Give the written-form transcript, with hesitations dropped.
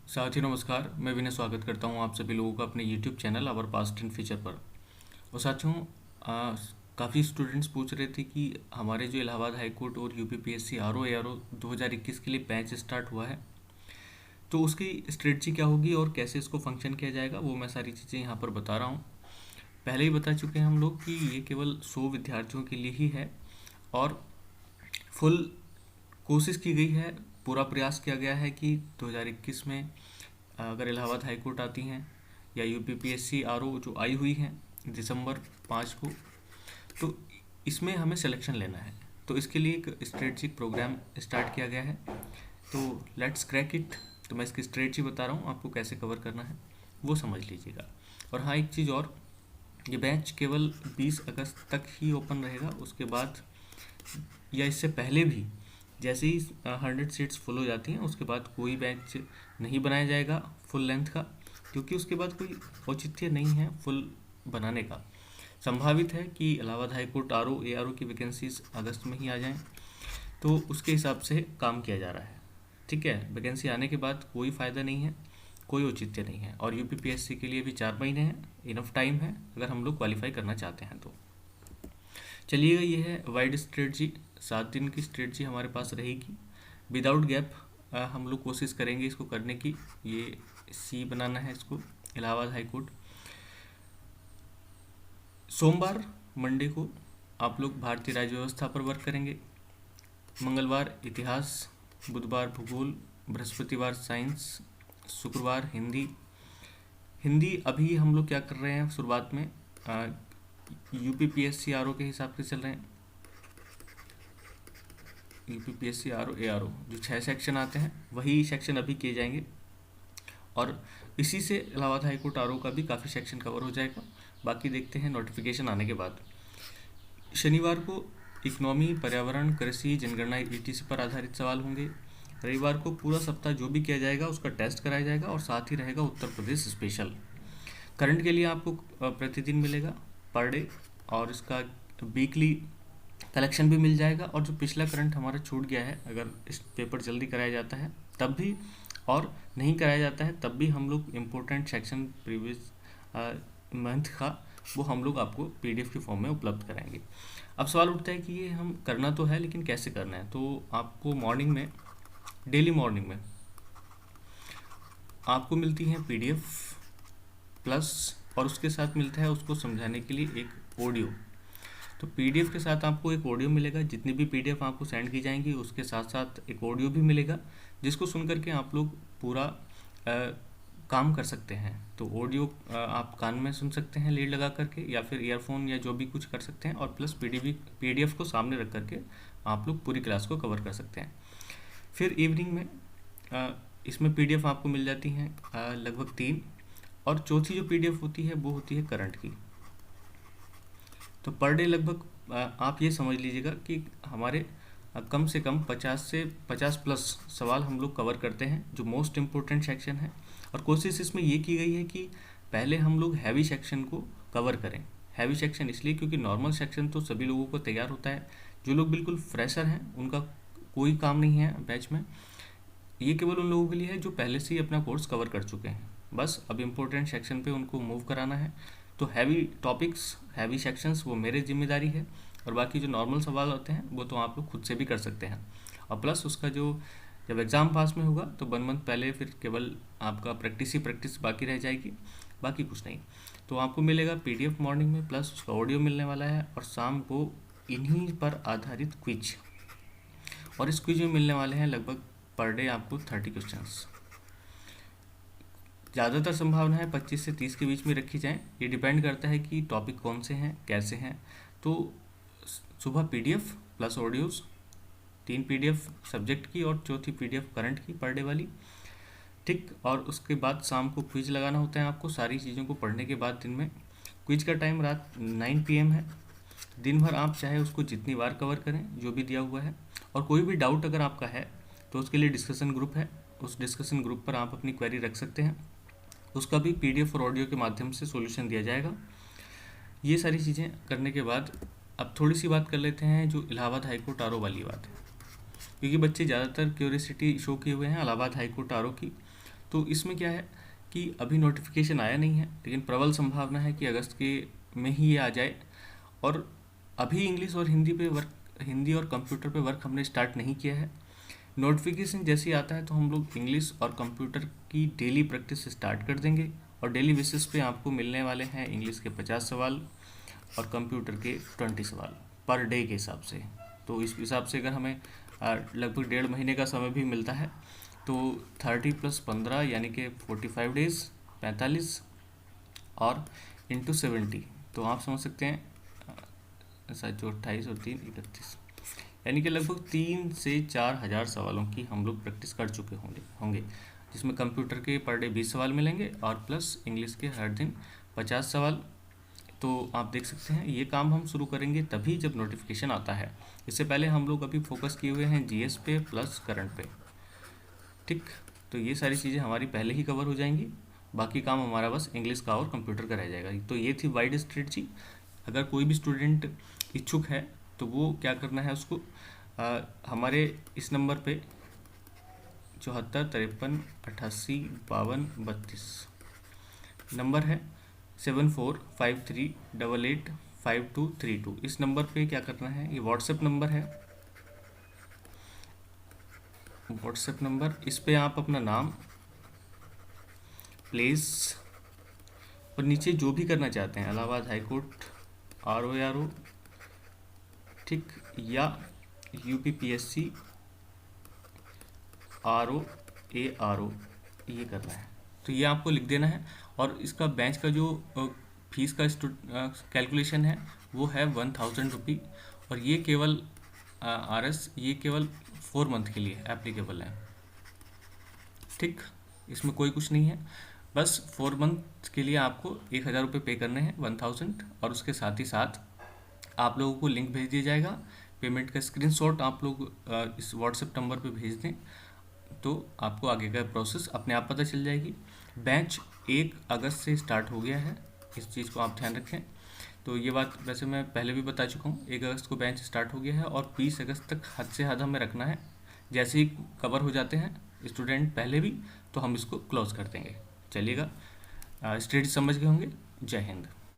साथियों नमस्कार, मैं विनय स्वागत करता हूं आप सभी लोगों का अपने YouTube channel our past and future पर। और साथियों, काफ़ी स्टूडेंट्स पूछ रहे थे कि हमारे जो इलाहाबाद हाई कोर्ट और यूपीपीएससी आरओ एआरओ 2021 के लिए बैच स्टार्ट हुआ है, तो उसकी स्ट्रेटजी क्या होगी और कैसे इसको फंक्शन किया जाएगा, वो मैं सारी चीज़ें यहाँ पर बता रहा हूँ। पहले ही बता चुके हैं हम लोग कि ये केवल 100 विद्यार्थियों के लिए ही है और फुल कोशिश की गई है, पूरा प्रयास किया गया है कि 2021 में अगर इलाहाबाद हाई कोर्ट आती हैं या यूपीपीएससी आरओ जो आई हुई हैं दिसंबर 5 को, तो इसमें हमें सिलेक्शन लेना है। तो इसके लिए एक स्ट्रेटजिक प्रोग्राम स्टार्ट किया गया है। तो लेट्स क्रैक इट। तो मैं इसकी स्ट्रेटजी बता रहा हूँ, आपको कैसे कवर करना है वो समझ लीजिएगा। और हाँ, एक चीज़ और, ये बैच केवल 20 अगस्त तक ही ओपन रहेगा। उसके बाद या इससे पहले भी जैसे ही 100 सीट्स फुल हो जाती हैं, उसके बाद कोई बैच नहीं बनाया जाएगा फुल लेंथ का, क्योंकि उसके बाद कोई औचित्य नहीं है फुल बनाने का। संभावित है कि Allahabad high court RO ARO की वैकेंसीज अगस्त में ही आ जाएं, तो उसके हिसाब से काम किया जा रहा है। ठीक है, वैकेंसी आने के बाद कोई फ़ायदा नहीं है, कोई औचित्य नहीं है। और यूपीपीएससी के लिए भी 4 महीने हैं, इनफ टाइम है अगर हम लोग क्वालिफाई करना चाहते हैं तो। चलिएगा, ये है वाइड स्ट्रेटजी। 7 दिन की स्ट्रेटजी हमारे पास रहेगी विदाउट गैप। हम लोग कोशिश करेंगे इसको करने की। ये सी बनाना है इसको, इलाहाबाद हाई कोर्ट। सोमवार मंडे को आप लोग भारतीय राज्य व्यवस्था पर वर्क करेंगे, मंगलवार इतिहास, बुधवार भूगोल, बृहस्पतिवार साइंस, शुक्रवार हिंदी। हिंदी अभी हम लोग क्या कर रहे हैं, शुरुआत में यूपीपीएससी आरओ के हिसाब से चल रहे हैं। यूपीपीएससी आरओ एआरओ जो 6 सेक्शन आते हैं वही सेक्शन अभी किए जाएंगे, और इसी से इलाहाबाद हाई कोर्ट आरओ का भी काफ़ी सेक्शन कवर हो जाएगा। बाकी देखते हैं नोटिफिकेशन आने के बाद। शनिवार को इकोनॉमी, पर्यावरण, कृषि, जनगणना ईटीसी पर आधारित सवाल होंगे। रविवार को पूरा सप्ताह जो भी किया जाएगा उसका टेस्ट कराया जाएगा, और साथ ही रहेगा उत्तर प्रदेश स्पेशल। करंट के लिए आपको प्रतिदिन मिलेगा पर डे, और इसका वीकली कलेक्शन भी मिल जाएगा। और जो पिछला करंट हमारा छूट गया है, अगर इस पेपर जल्दी कराया जाता है तब भी, और नहीं कराया जाता है तब भी, हम लोग इम्पोर्टेंट सेक्शन प्रीवियस मंथ का वो हम लोग आपको पीडीएफ के फॉर्म में उपलब्ध कराएंगे। अब सवाल उठता है कि ये हम करना तो है, लेकिन कैसे करना है। तो आपको मॉर्निंग में, डेली मॉर्निंग में आपको मिलती है पीडीएफ प्लस, और उसके साथ मिलता है उसको समझाने के लिए एक ऑडियो। तो पीडीएफ के साथ आपको एक ऑडियो मिलेगा। जितनी भी पीडीएफ आपको सेंड की जाएंगी उसके साथ साथ एक ऑडियो भी मिलेगा, जिसको सुन करके आप लोग पूरा काम कर सकते हैं। तो ऑडियो आप कान में सुन सकते हैं लीड लगा करके, या फिर ईयरफोन, या जो भी कुछ कर सकते हैं। और प्लस पीडीएफ को सामने रख करके आप लोग पूरी क्लास को कवर कर सकते हैं। फिर इवनिंग में इसमें पीडीएफ आपको मिल जाती हैं लगभग 3, और चौथी जो पीडीएफ होती है वो होती है करंट की। तो पर डे लगभग आप ये समझ लीजिएगा कि हमारे कम से कम 50 से 50 प्लस सवाल हम लोग कवर करते हैं, जो मोस्ट इम्पोर्टेंट सेक्शन है। और कोशिश इसमें ये की गई है कि पहले हम लोग हैवी सेक्शन को कवर करें। हैवी सेक्शन इसलिए क्योंकि नॉर्मल सेक्शन तो सभी लोगों को तैयार होता है। जो लोग बिल्कुल फ्रेशर हैं उनका कोई काम नहीं है बैच में। ये केवल उन लोगों के लिए है जो पहले से ही अपना कोर्स कवर कर चुके हैं। बस अब इम्पोर्टेंट सेक्शन पे उनको मूव कराना है। तो हैवी टॉपिक्स, हैवी सेक्शंस वो मेरी जिम्मेदारी है, और बाकी जो नॉर्मल सवाल होते हैं वो तो आप लोग खुद से भी कर सकते हैं। और प्लस उसका जो जब एग्ज़ाम पास में होगा तो 1 मंथ पहले फिर केवल आपका प्रैक्टिस ही प्रैक्टिस बाकी रह जाएगी, बाकी कुछ नहीं। तो आपको मिलेगा पीडीएफ मॉर्निंग में, प्लस उसका ऑडियो मिलने वाला है, और शाम को इन्हीं पर आधारित क्विज। और इस क्विज में मिलने वाले हैं लगभग पर डे आपको 30 क्वेश्चंस। ज़्यादातर संभावना है 25 से 30 के बीच में रखी जाएं। ये डिपेंड करता है कि टॉपिक कौन से हैं, कैसे हैं। तो सुबह PDF plus audios, 3 PDF subject की और चौथी पीडीएफ करंट की पर डे वाली। ठीक, और उसके बाद शाम को क्विज लगाना होता है आपको। सारी चीज़ों को पढ़ने के बाद दिन में क्विज का टाइम रात 9 PM है। दिन भर आप चाहे उसको जितनी बार कवर करें जो भी दिया हुआ है। और कोई भी डाउट अगर आपका है तो उसके लिए डिस्कशन ग्रुप है, उस डिस्कशन ग्रुप पर आप अपनी क्वेरी रख सकते हैं। उसका भी पीडीएफ और ऑडियो के माध्यम से सॉल्यूशन दिया जाएगा। ये सारी चीज़ें करने के बाद अब थोड़ी सी बात कर लेते हैं जो इलाहाबाद हाई कोर्ट आरओ वाली बात है, क्योंकि बच्चे ज़्यादातर क्यूरियोसिटी शो किए हुए हैं इलाहाबाद हाई कोर्ट आरओ की। तो इसमें क्या है कि अभी नोटिफिकेशन आया नहीं है, लेकिन प्रबल संभावना है कि अगस्त के में ही ये आ जाए। और अभी इंग्लिश और हिंदी और कंप्यूटर पे वर्क हमने स्टार्ट नहीं किया है। नोटिफिकेशन जैसे ही आता है तो हम लोग इंग्लिश और कंप्यूटर की डेली प्रैक्टिस स्टार्ट कर देंगे, और डेली बेसिस पे आपको मिलने वाले हैं इंग्लिश के 50 सवाल और कंप्यूटर के 20 सवाल पर डे के हिसाब से। तो इस हिसाब से अगर हमें लगभग 1.5 महीने का समय भी मिलता है तो 30 + 15 यानी कि 45 डेज 45 और इंटू 70, तो आप समझ सकते हैं सच 28 और 3 31, यानी कि लगभग 3 से 4 हज़ार सवालों की हम लोग प्रैक्टिस कर चुके होंगे, जिसमें कंप्यूटर के पर डे 20 सवाल मिलेंगे और प्लस इंग्लिश के हर दिन 50 सवाल। तो आप देख सकते हैं ये काम हम शुरू करेंगे तभी जब नोटिफिकेशन आता है। इससे पहले हम लोग अभी फोकस किए हुए हैं जीएस पे प्लस करंट पे, ठीक। तो ये सारी चीज़ें हमारी पहले ही कवर हो जाएंगी, बाकी काम हमारा बस इंग्लिश का और कंप्यूटर का रह जाएगा। तो ये थी वाइड स्ट्रेटजी। अगर कोई भी स्टूडेंट इच्छुक है तो वो क्या करना है, उसको हमारे इस नंबर पे 74 53 88 52 32 नंबर है 7453885232, इस नंबर पे क्या करना है, ये व्हाट्सएप नंबर है, व्हाट्सएप नंबर, इस पे आप अपना नाम, प्लेस और नीचे जो भी करना चाहते हैं, इलाहाबाद हाई कोर्ट RO ठीक, या UPPSC RO ये करना है, तो ये आपको लिख देना है। और इसका बैच का जो फीस का कैलकुलेशन है वो है 1000 रुपी, और ये केवल RS ये केवल 4 मंथ के लिए एप्लीकेबल है, ठीक। इसमें कोई कुछ नहीं है, बस 4 मंथ के लिए आपको 1000 रुपये पे करने हैं 1000, और उसके साथ ही साथ आप लोगों को लिंक भेज दिया जाएगा। पेमेंट का स्क्रीनशॉट आप लोग इस व्हाट्सएप नंबर पे भेज दें तो आपको आगे का प्रोसेस अपने आप पता चल जाएगी। बैच 1 अगस्त से स्टार्ट हो गया है, इस चीज़ को आप ध्यान रखें। तो ये बात वैसे मैं पहले भी बता चुका हूँ, 1 अगस्त को बैच स्टार्ट हो गया है और 20 अगस्त तक हद से हद हमें रखना है। जैसे ही कवर हो जाते हैं स्टूडेंट पहले भी, तो हम इसको क्लोज कर देंगे। चलिएगा, स्ट्रेटजी समझ गए होंगे। जय हिंद।